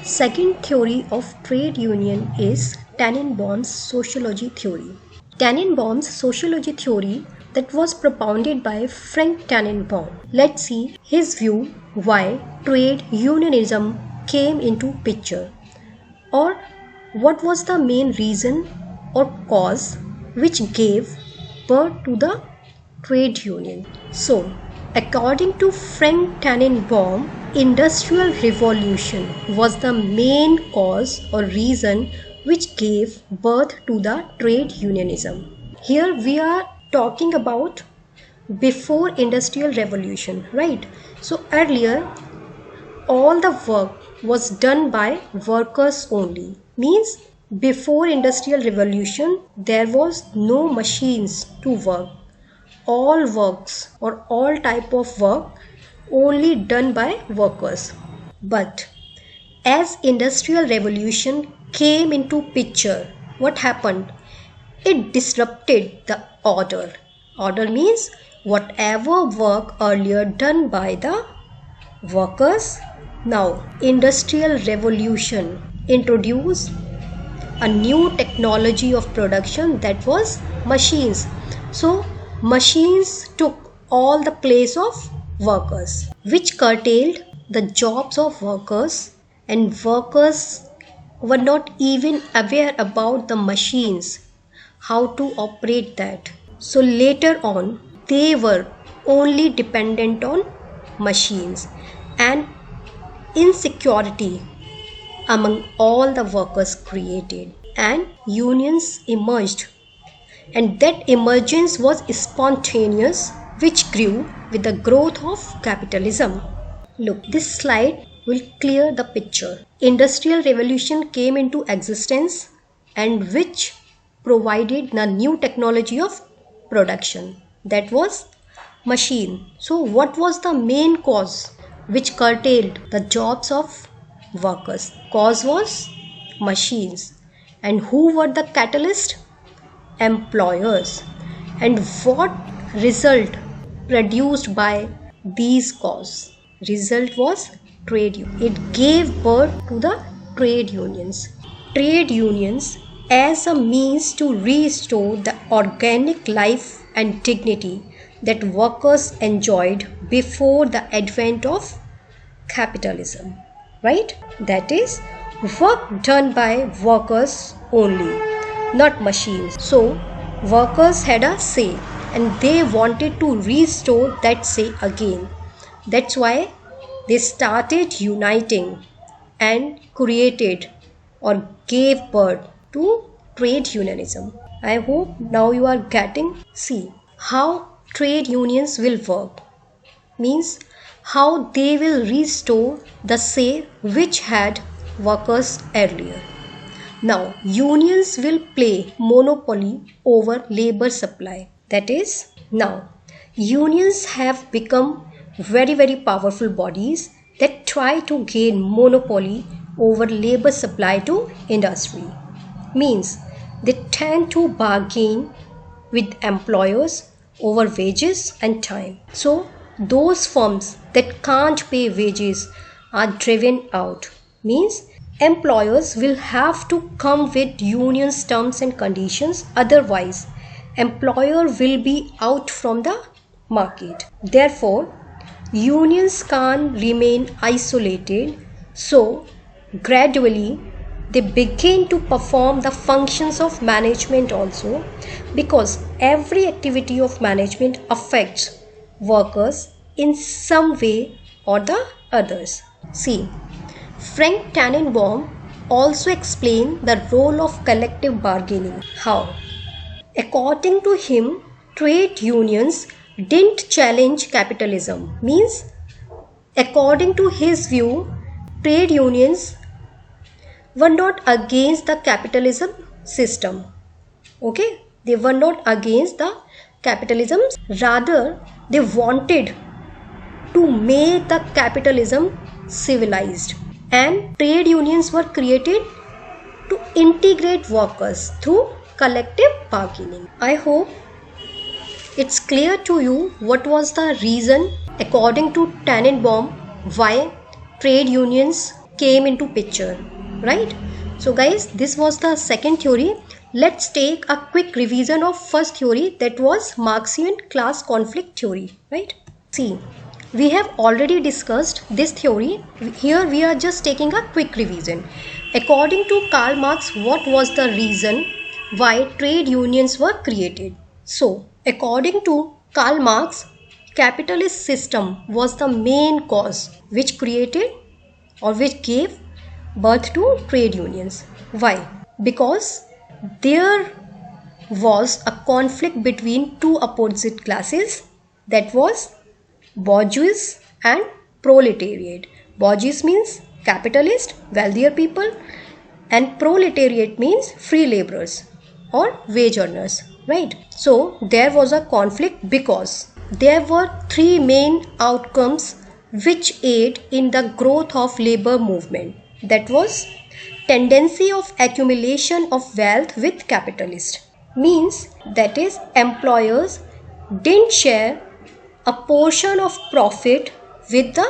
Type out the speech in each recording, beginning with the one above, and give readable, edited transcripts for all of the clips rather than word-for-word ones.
Second theory of trade union is Tannenbaum's sociology theory. Tannenbaum's sociology theory that was propounded by Frank Tannenbaum. Let's see his view why trade unionism came into picture, or what was the main reason or cause which gave birth to the trade union. So, according to Frank Tannenbaum, Industrial Revolution was the main cause or reason which gave birth to the trade unionism. Here we are talking about before Industrial Revolution, right? So earlier all the work was done by workers only. Means before Industrial Revolution there was no machines to work. All works or all type of work only done by workers. But as Industrial Revolution came into picture, what happened? It disrupted the order. Order means whatever work earlier done by the workers, now Industrial Revolution introduced a new technology of production, that was machines. So machines took all the place of workers, which curtailed the jobs of workers, and workers were not even aware about the machines, how to operate that. So later on they were only dependent on machines, and insecurity among all the workers created, and unions emerged, and that emergence was spontaneous, which grew with the growth of capitalism. Look, this slide will clear the picture. Industrial Revolution came into existence, and which provided the new technology of production, that was machine. So what was the main cause which curtailed the jobs of workers? Cause was machines. And who were the catalyst? Employers. And what result produced by these cause? Result was trade union. It gave birth to the trade unions. Trade unions as a means to restore the organic life and dignity that workers enjoyed before the advent of capitalism, right? That is work done by workers only, not machines. So workers had a say, and they wanted to restore that say again. That's why they started uniting and created or gave birth to trade unionism. I hope now you are getting. See how trade unions will work, means how they will restore the say which had workers earlier. Now unions will play monopoly over labor supply. That is, now unions have become very powerful bodies that try to gain monopoly over labor supply to industry. Means they tend to bargain with employers over wages and time. So those firms that can't pay wages are driven out. Means employers will have to come with unions terms and conditions, otherwise employer will be out from the market. Therefore unions can't remain isolated, so gradually they begin to perform the functions of management also, because every activity of management affects workers in some way or the others. See, Frank Tannenbaum also explained the role of collective bargaining. How? According to him, trade unions didn't challenge capitalism. Means, according to his view, trade unions were not against the capitalism system. Okay, they were not against the capitalism, rather they wanted to make the capitalism civilized, and trade unions were created to integrate workers through collective bargaining. I hope it's clear to you what was the reason according to Tannenbaum why trade unions came into picture, right? So guys, this was the second theory. Let's take a quick revision of first theory, that was Marxian class conflict theory, right? See, we have already discussed this theory. Here we are just taking a quick revision. According to Karl Marx, what was the reason why trade unions were created? So, according to Karl Marx, capitalist system was the main cause which created or which gave birth to trade unions. Why? Because there was a conflict between two opposite classes, that was bourgeois and proletariat. Bourgeois means capitalist, wealthier people, and proletariat means free laborers or wage earners, right? So there was a conflict because there were three main outcomes which aid in the growth of labor movement. That was tendency of accumulation of wealth with capitalists, means that is employers didn't share a portion of profit with the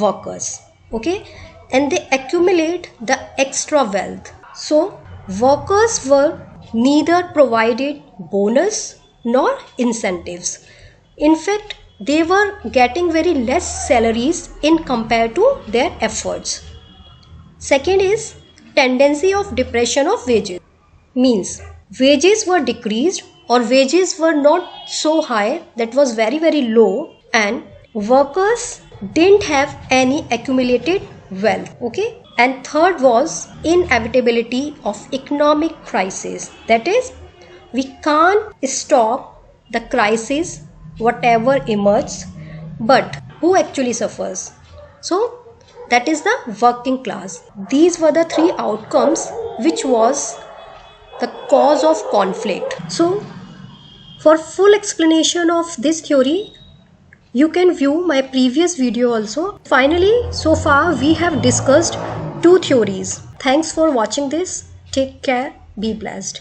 workers, okay, and they accumulate the extra wealth. So workers were neither provided bonus nor incentives. In fact, they were getting very less salaries in compared to their efforts. Second is tendency of depression of wages, means wages were decreased or wages were not so high, that was very low, and workers didn't have any accumulated wealth, okay. And third was inevitability of economic crisis, that is we can't stop the crisis whatever emerges, but who actually suffers? So that is the working class. These were the three outcomes which was the cause of conflict. So for full explanation of this theory, you can view my previous video also. Finally, so far we have discussed two theories. Thanks for watching this. Take care. Be blessed.